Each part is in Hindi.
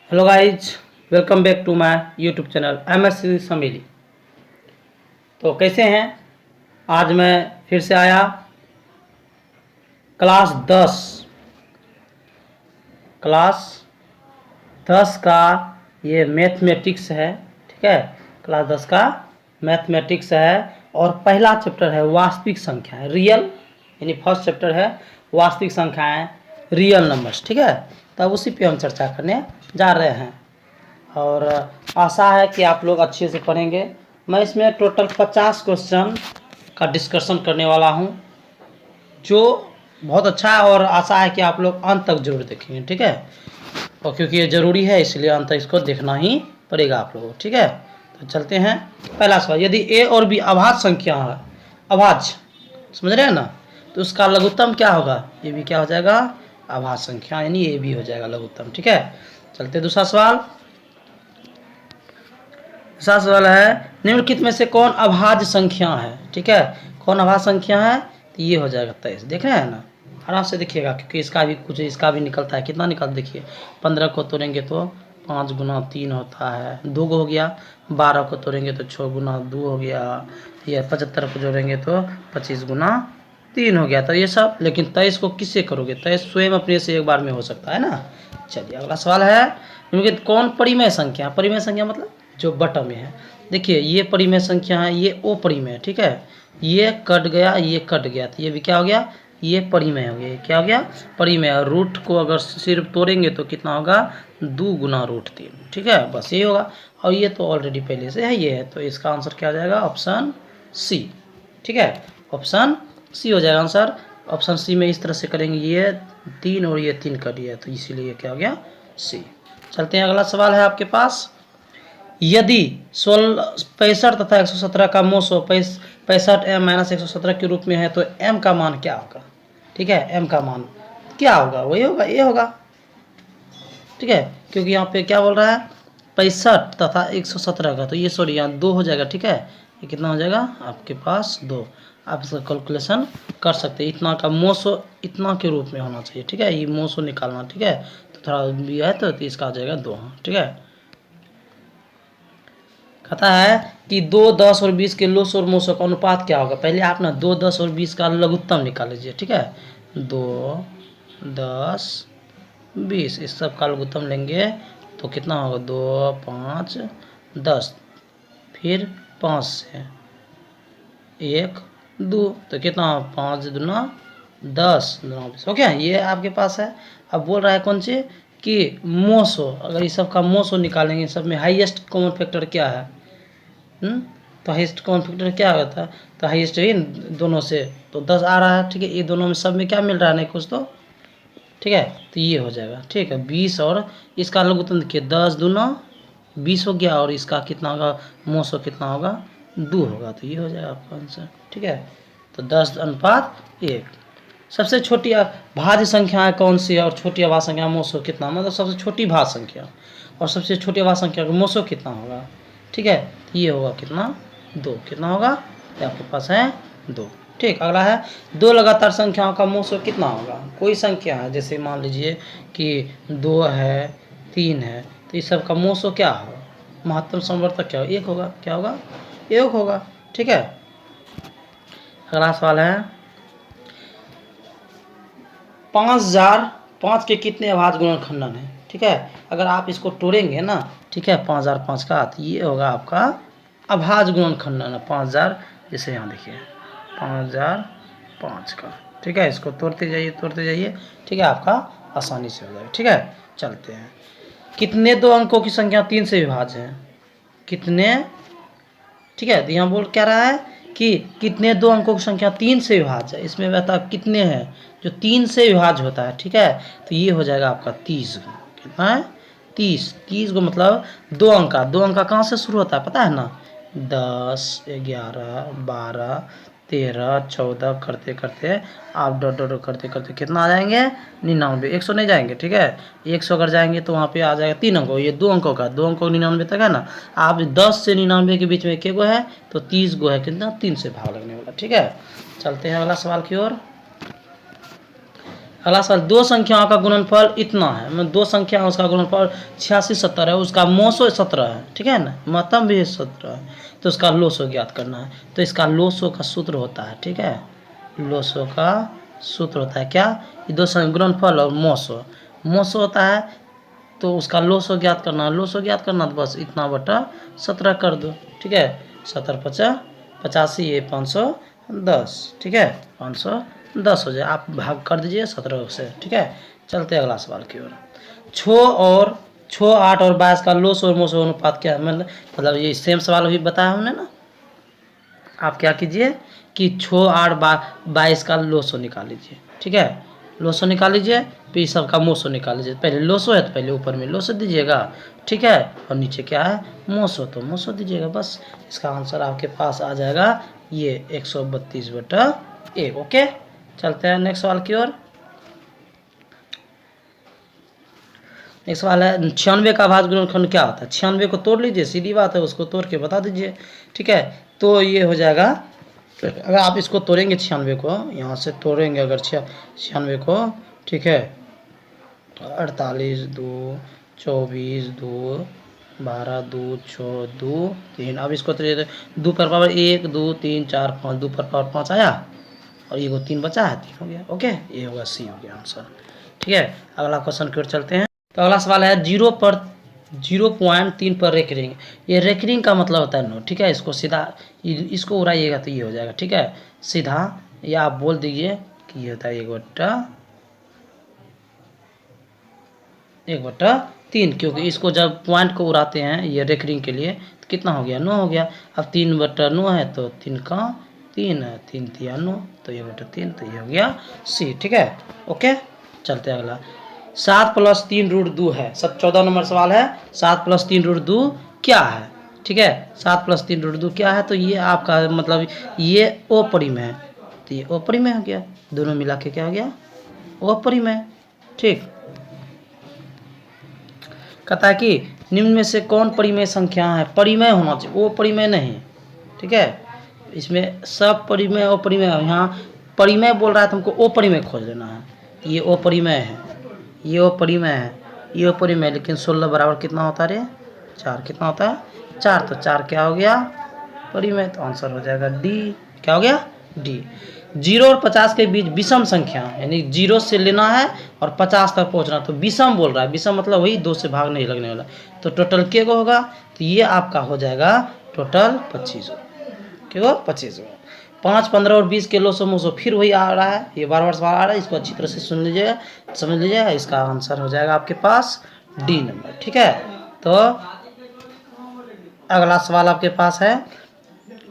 Hello guys, welcome back to my YouTube channel MS समीली। तो कैसे हैं? आज मैं फिर से आया क्लास 10 का ये मैथमेटिक्स है। ठीक है, क्लास 10 का मैथमेटिक्स है और पहला चैप्टर है वास्तविक संख्याएं, रियल, यानी फर्स्ट चैप्टर है वास्तविक संख्याएं, रियल नंबर्स। ठीक है, तब उसी पे हम चर्चा करने जा रहे हैं और आशा है कि आप लोग अच्छे से पढ़ेंगे। मैं इसमें टोटल 50 क्वेश्चन का डिस्कशन करने वाला हूं, जो बहुत अच्छा है और आशा है कि आप लोग अंत तक जरूर देखेंगे। ठीक है, और क्योंकि ये ज़रूरी है इसलिए अंत तक इसको देखना ही पड़ेगा आप लोगों को। ठीक है, तो चलते हैं। पहला सवाल, यदि ए और बी अभाज्य संख्या है, अभाज्य, समझ रहे हैं ना, तो उसका लघुत्तम क्या होगा? ये भी क्या हो जाएगा? अभाज्य संख्या, यानी ये भी हो जाएगा लघुत्तम। ठीक है, चलते दूसरा सवाल। दूसरा सवाल है, निम्नलिखित में से कौन अभाज्य संख्या है? ठीक है, कौन अभाज्य संख्या है? तो ये हो जाएगा 23। देख रहे हैं ना, आराम से देखिएगा क्योंकि इसका भी कुछ इसका भी निकलता है। कितना निकलता देखिए, 15 को तोड़ेंगे तो 5 गुना 3 होता है, 2 हो गया। 12 को तोड़ेंगे तो 6 गुना 2 हो गया। ये 75 को जोड़ेंगे तो 25 गुना 3 हो गया। तो ये सब, लेकिन 23 को किससे करोगे? 23 स्वयं अपने से एक बार में हो सकता है ना। चलिए अगला सवाल है, निम्नलिखित कौन परिमेय संख्या? परिमेय संख्या मतलब जो बटन में है। देखिए ये परिमेय संख्या है, ये ओ परिमेय है। ठीक है, ये कट गया, ये कट गया, तो ये भी क्या हो गया? ये परिमेय हो गया। क्या हो गया? परिमेय। रूट को अगर सिर्फ तोड़ेंगे तो कितना होगा? 2 गुना रूट 3। ठीक है, बस ये होगा। और ये तो ऑलरेडी पहले से है, ये है, तो इसका आंसर क्या हो जाएगा? Option C. ठीक है, ऑप्शन सी हो जाएगा आंसर। ऑप्शन सी में इस तरह से करेंगे, ये 3 और ये 3 कट गया, तो इसीलिए क्या हो गया? सी। चलते हैं, अगला सवाल है आपके पास। यदि 65 तथा 117 का मोसो 65 m - 117 के रूप में है तो m का मान क्या होगा? ठीक है, m का मान क्या होगा? वही होगा, ये होगा। ठीक है, क्योंकि यहाँ पे क्या बोल रहा है? 65 तथा 117 का, तो ये सॉरी यहाँ 2 हो जाएगा। ठीक है, ये कितना हो जाएगा आपके पास? 2। आप इसका कैलकुलेशन कर सकते हैं। इतना का मोसो इतना के रूप में होना चाहिए। ठीक है, ये मोसो निकालना। ठीक है, तो थोड़ा भी है तो इसका आ जाएगा 2। ठीक है, कहता है कि 2, 10 और 20 के लोस और मोसो का अनुपात क्या होगा? पहले आप ना 2, 10 और 20 का लघुत्तम निकाल लीजिए। ठीक है, 2, 10, 20 इस सब का लघुत्तम लेंगे तो कितना होगा? 2, 5, 10, फिर 5 से 1, 2, तो कितना? 5 दूना 10, 2 20 हो गया। ये आपके पास है। अब बोल रहा है कौन सी कि मोसो, अगर इस सब का मोसो निकालेंगे, सब में हाईएस्ट कॉमन फैक्टर क्या है? तो हाईएस्ट कॉमन फैक्टर क्या होता है? तो हाईएस्ट ही दोनों से, तो 10 आ रहा है। ठीक है, ये दोनों में सब में क्या मिल रहा है? नहीं कुछ तो। ठीक है, तो ये हो जाएगा। ठीक है, 20 और इसका लघुत्तम देखिए, 10 दूना 20 हो गया, और इसका कितना होगा? मोसो कितना होगा? 2 होगा, तो ये हो जाएगा आपका आंसर। ठीक है, तो 10:1। सबसे छोटी भाज्य संख्या कौन सी है और छोटी अभाज्य संख्या मोसो कितना? मतलब सबसे छोटी भाज्य संख्या और सबसे छोटी अभाज्य संख्या का मोसो कितना होगा? ठीक है, ये होगा कितना? 2। कितना होगा? ये आपके पास है 2। ठीक, अगला है, 2 लगातार संख्याओं का मोसो कितना होगा? कोई संख्या है, जैसे मान लीजिए कि 2 है, 3 है, तो इस सब का मोसो क्या होगा? महत्तम समवर्तक क्या होगा? 1 होगा। क्या होगा? 1 होगा। ठीक है, अगला सवाल है, 5005 के कितने अभाज्य गुणनखंडन है? ठीक है, अगर आप इसको तोड़ेंगे ना, ठीक है, 5005 का, तो ये होगा आपका अभाज्य गुणनखंडन है। 5000, जैसे यहाँ देखिए 5005 का। ठीक है, इसको तोड़ते जाइए, तोड़ते जाइए। ठीक है, आपका आसानी से हो जाएगा। ठीक है, चलते हैं। कितने 2 अंकों की संख्या 3 से विभाज्य है? कितने? ठीक है, तो यहाँ बोल क्या रहा है कि कितने 2 अंकों की संख्या 3 से विभाज्य है। इसमें बता कितने हैं जो 3 से विभाज्य होता है। ठीक है, तो ये हो जाएगा आपका 30। कितना है? 30। 30 को मतलब 2 अंक का, 2 अंक का कहाँ से शुरू होता है पता है ना? 10, 11, 12, 13, 14 करते करते आप डॉट डॉट करते करते कितना आ जाएंगे? 99। 100 नहीं जाएंगे। ठीक है, 100 अगर जाएंगे तो वहाँ पे आ जाएगा 3 अंकों, ये 2 अंकों का, 2 अंकों 99 तक है ना। आप 10 से 99 के बीच में एक गो है तो 30 गो है। कितना? 3 से भाग लगने वाला। ठीक है, चलते हैं अगला सवाल की ओर। अगला सवाल, दो संख्याओं का गुणनफल इतना है, मतलब दो संख्या उसका गुणनफल 86 70 है, उसका मोसो 17 है, ठीक है ना, मतम भी 17 है, तो उसका लोसो ज्ञात करना है। तो इसका लोसो का सूत्र होता है, ठीक है, लोसो का सूत्र होता है क्या, ये दो गुणनफल और मोसो, मोसो होता है तो उसका लोसो ज्ञात करना है, लोसो ज्ञात करना तो बस इतना बटा 17 कर दो, ठीक है, 17 50 85 ये 510, ठीक है, 510 हो जाए, आप भाग कर दीजिए 17 से, ठीक है। चलते हैं अगला सवाल की ओर। 6 8 और 22 का लोस और मोसो अनुपात क्या है, मतलब ये सेम सवाल अभी बताया हमने ना। आप क्या कीजिए कि 6 8 22 का लोसो निकाल लीजिए, ठीक है, लोसो निकाल लीजिए, फिर सबका मोसो निकाल लीजिए। पहले लोसो है तो पहले ऊपर में लोसो दीजिएगा, ठीक है, और नीचे क्या है मोसो, तो मोसो दीजिएगा, बस इसका आंसर आपके पास आ जाएगा ये 132/1। ओके, चलते हैं नेक्स्ट सवाल की ओर। नेक्स्ट सवाल है 96 का अभाज्य गुणनखंड क्या होता है। 96 को तोड़ लीजिए, सीधी बात है, उसको तोड़ के बता दीजिए, ठीक है। तो ये हो जाएगा, अगर आप इसको तोड़ेंगे 96 को, यहाँ से तोड़ेंगे अगर 96 को, ठीक है, 48 2 24 2 12 2 6 2 3, अब इसको तो 2 पर पावर 1 2 3 4 5, 2 पर पावर 5 आया, और ये 3 बचा है, 3 हो गया। ओके, ये होगा सी हो गया आंसर, ठीक है। अगला क्वेश्चन की ओर चलते हैं। तो अगला सवाल है 0.3 पर रेकरिंग, ये रेकरिंग का मतलब होता है नो, ठीक है, इसको सीधा इसको उड़ाइएगा तो ये हो जाएगा, ठीक है, सीधा, या आप बोल दीजिए कि ये होता है 1/3, क्योंकि इसको जब पॉइंट को उड़ाते हैं ये रेकरिंग के लिए तो कितना हो गया 9 हो गया। अब 3/9 है तो 3 का 3 है, 3 3 9, तो 1/3, तो ये हो गया सी, ठीक है। ओके, चलते हैं अगला। 7 + 3 √ 2 है, 14 नंबर सवाल है, 7 + 3 √ 2 क्या है, ठीक है, 7 + 3 √ 2 क्या है, तो ये आपका मतलब ये अपरिमेय है, तो ये अपरिमेय हो गया, दोनों मिला के क्या हो गया अपरिमेय, ठीक। कहता है कि निम्न में से कौन परिमेय संख्या है, परिमेय होना चाहिए, वो परिमेय नहीं, ठीक है, इसमें सब परिमेय अपरिमेय, यहाँ परिमेय बोल रहा है तो हमको अपरिमेय खोज लेना है, ये अपरिमेय है, ये अपरिमेय है, ये अपरिमेय, लेकिन 16 बराबर कितना होता है रे 4, कितना होता है 4, तो 4 क्या हो गया परिमेय, तो आंसर हो जाएगा डी, क्या हो गया डी। 0 और 50 के बीच विषम संख्या, यानी 0 से लेना है और 50 तक पहुंचना, तो विषम बोल रहा है, विषम मतलब वही 2 से भाग नहीं लगने वाला, तो टोटल के गो होगा, तो ये आपका हो जाएगा टोटल 25, क्या होगा 25। 5 15 और 20 के लोसो मोसो फिर वही आ रहा है, ये बार बार सवाल आ रहा है, इसको अच्छी तरह से सुन लीजिएगा, समझ लीजिएगा, इसका आंसर हो जाएगा आपके पास डी नंबर, ठीक है। तो अगला सवाल आपके पास है,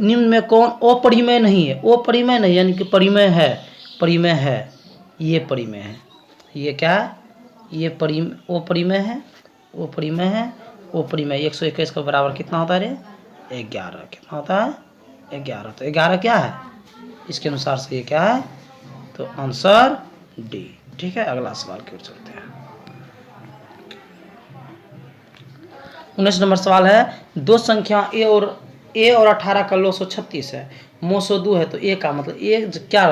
निम्न में कौन अपरिमेय नहीं है, अपरिमेय नहीं यानी कि परिमेय है, परिमेय है, ये परिमेय है, ये क्या है ये अपरिमेय है, अपरिमेय है, अपरिमेय, 121 का बराबर कितना होता है रे 11, कितना होता है 11, तो 11 क्या है इसके अनुसार से ये क्या है, तो आंसर डी, ठीक है। अगला सवाल की ओर चलते हैं। 19 नंबर सवाल है, दो संख्या ए और 18 का लोसो 36 है, मोसो 2 है, तो ए का मतलब ए क्या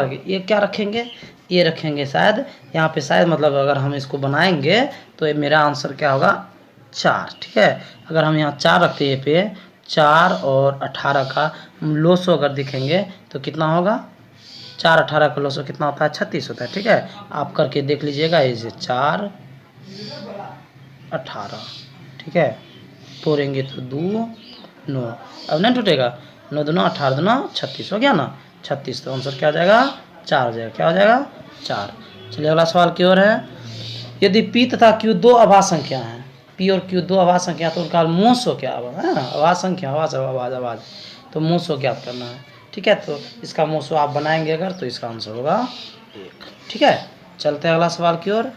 रखेंगे, ए रखेंगे शायद यहाँ पे, शायद मतलब अगर हम इसको बनाएंगे तो मेरा आंसर क्या होगा 4, ठीक है। अगर हम यहाँ 4 रखते हैं पे 4 और 18 का लोसो अगर दिखेंगे तो कितना होगा, 4 18 का लोसो कितना होता है 36 होता है, ठीक है, आप करके देख लीजिएगा, इसे 4 18, ठीक है, तोड़ेंगे तो 2 9, अब नहीं टूटेगा, 9 2 18 2 36 हो गया ना 36, तो आंसर क्या हो जाएगा 4 हो जाएगा, क्या हो जाएगा 4। चलिए अगला सवाल की ओर है, यदि पी तथा क्यू दो अभाज्य संख्या हैं, पी और क्यू दो अभाज्य संख्या, तो उनका मोसो क्या है, अभाज्य संख्या, आवाज, तो मोसो ज्ञात करना है, ठीक है, तो इसका मोसो आप बनाएंगे अगर तो इसका आंसर होगा 1, ठीक है। चलते हैं अगला सवाल की ओर।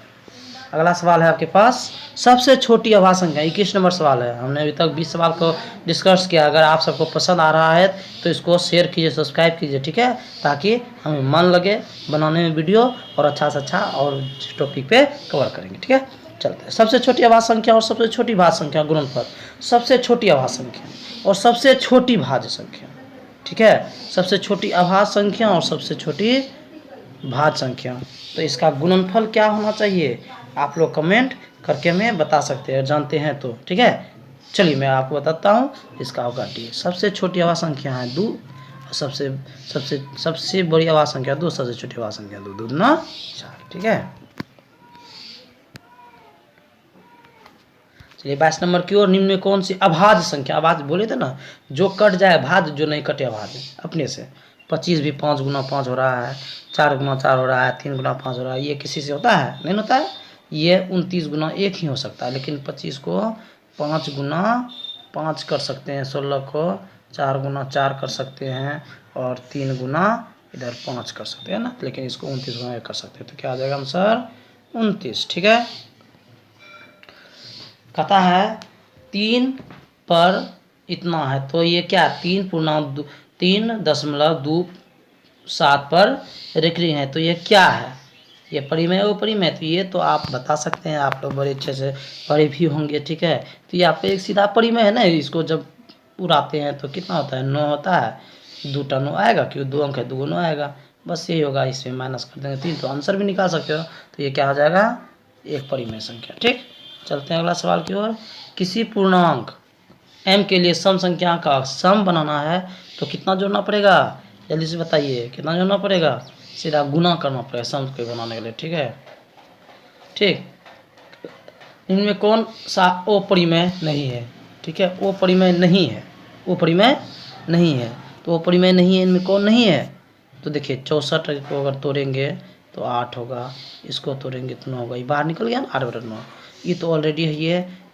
अगला सवाल है आपके पास, सबसे छोटी अभाज्य संख्या, 21 नंबर सवाल है, हमने अभी तक 20 सवाल को डिस्कस किया, अगर आप सबको पसंद आ रहा है तो इसको शेयर कीजिए, सब्सक्राइब कीजिए, ठीक है, ताकि हमें मन लगे बनाने में वीडियो, और अच्छा से अच्छा और टॉपिक पे कवर करेंगे, ठीक है। चलते हैं, सबसे छोटी अभाज्य संख्या और सबसे छोटी भाज्य संख्या गुणनफल, सबसे छोटी अभाज्य संख्या और सबसे छोटी भाज्य संख्या, ठीक है, सबसे छोटी अभाज्य संख्या और सबसे छोटी भाज्य संख्या। तो इसका गुणनफल क्या होना चाहिए, आप लोग कमेंट करके हमें बता सकते हैं, जानते हैं तो, ठीक है। चलिए मैं आपको बताता हूँ, इसका होगा डी। सबसे छोटी अभाज्य संख्या है 2, सबसे सबसे सबसे बड़ी अभाज्य संख्या 2, सबसे छोटी अभाज्य संख्या 2, 2 दूना 4, ठीक है। चलिए 22 नंबर की ओर, निम्न में कौन सी अभाज्य संख्या, अभाज्य बोले थे ना, जो कट जाए भाज्य, जो नहीं कटे अभाज्य अपने से। 25 भी 5 गुना 5 हो रहा है, 4 गुना 4 हो रहा है, 3 गुना 5 हो रहा है, ये किसी से होता है, नहीं होता है। ये 29 गुना 1 ही हो सकता है, लेकिन 25 को 5 गुना 5 कर सकते हैं, 16 को 4 गुना 4 कर सकते हैं, और 3 गुना इधर 5 कर सकते हैं ना, लेकिन इसको 29 गुना 1 कर सकते हैं। तो क्या आ जाएगा आंसर 29, ठीक है। कहता है 3 पर इतना है, तो ये क्या 3.27 पर रेखरी है, तो ये क्या है, ये परिमेय उपरिमेय। तो ये तो आप बता सकते हैं, आप लोग बड़े अच्छे से पढ़े भी होंगे, ठीक है। तो ये आपका एक सीधा परिमेय है ना, इसको जब उड़ाते हैं तो कितना होता है, 9 होता है, 2 टा 9 आएगा, क्योंकि 2 अंक है, 2 9 आएगा, बस यही होगा, इसमें माइनस कर देंगे 3, तो आंसर भी निकाल सकते हो। तो ये क्या हो जाएगा, एक परिमेय संख्या, ठीक। चलते हैं अगला सवाल की ओर। किसी पूर्णांक m के लिए सम संख्या का सम बनाना है तो कितना जोड़ना पड़ेगा, जल्दी से बताइए, कितना जोड़ना पड़ेगा, सीधा गुना करना पड़ेगा सम को बनाने के लिए, ठीक है। ठीक, इनमें कौन सा अपरिमेय नहीं है, ठीक है, अपरिमेय नहीं है, अपरिमेय नहीं है। तो अपरिमेय नहीं है, इनमें कौन नहीं है, तो देखिए 64 को अगर तोड़ेंगे तो 8 होगा, इसको तोड़ेंगे तो 9 होगा, ये बाहर निकल गया ना, 8/9, ये तो ऑलरेडी है,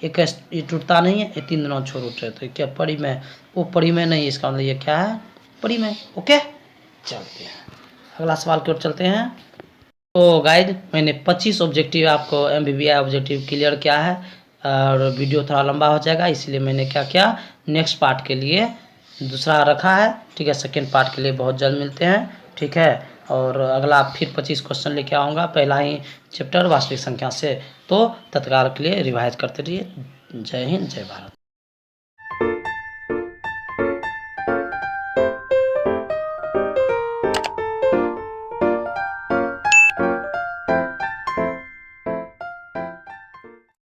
ये टूटता नहीं है, ये 3 दिनों छोड़ उठ रहे, तो क्या परिमेय, वो परिमेय नहीं, इसका मतलब ये क्या है, परिमेय, ओके। चलते हैं अगला सवाल की ओर चलते हैं। तो गाइज मैंने 25 ऑब्जेक्टिव आपको MBBI ऑब्जेक्टिव क्लियर किया है, और वीडियो थोड़ा लंबा हो जाएगा, इसलिए मैंने क्या किया, नेक्स्ट पार्ट के लिए दूसरा रखा है, ठीक है। सेकेंड पार्ट के लिए बहुत जल्द मिलते हैं, ठीक है। और अगला फिर 25 क्वेश्चन लेके आऊँगा, पहला ही चैप्टर वास्तविक संख्या से, तो तत्काल के लिए रिवाइज करते रहिए। जय हिंद, जय भारत।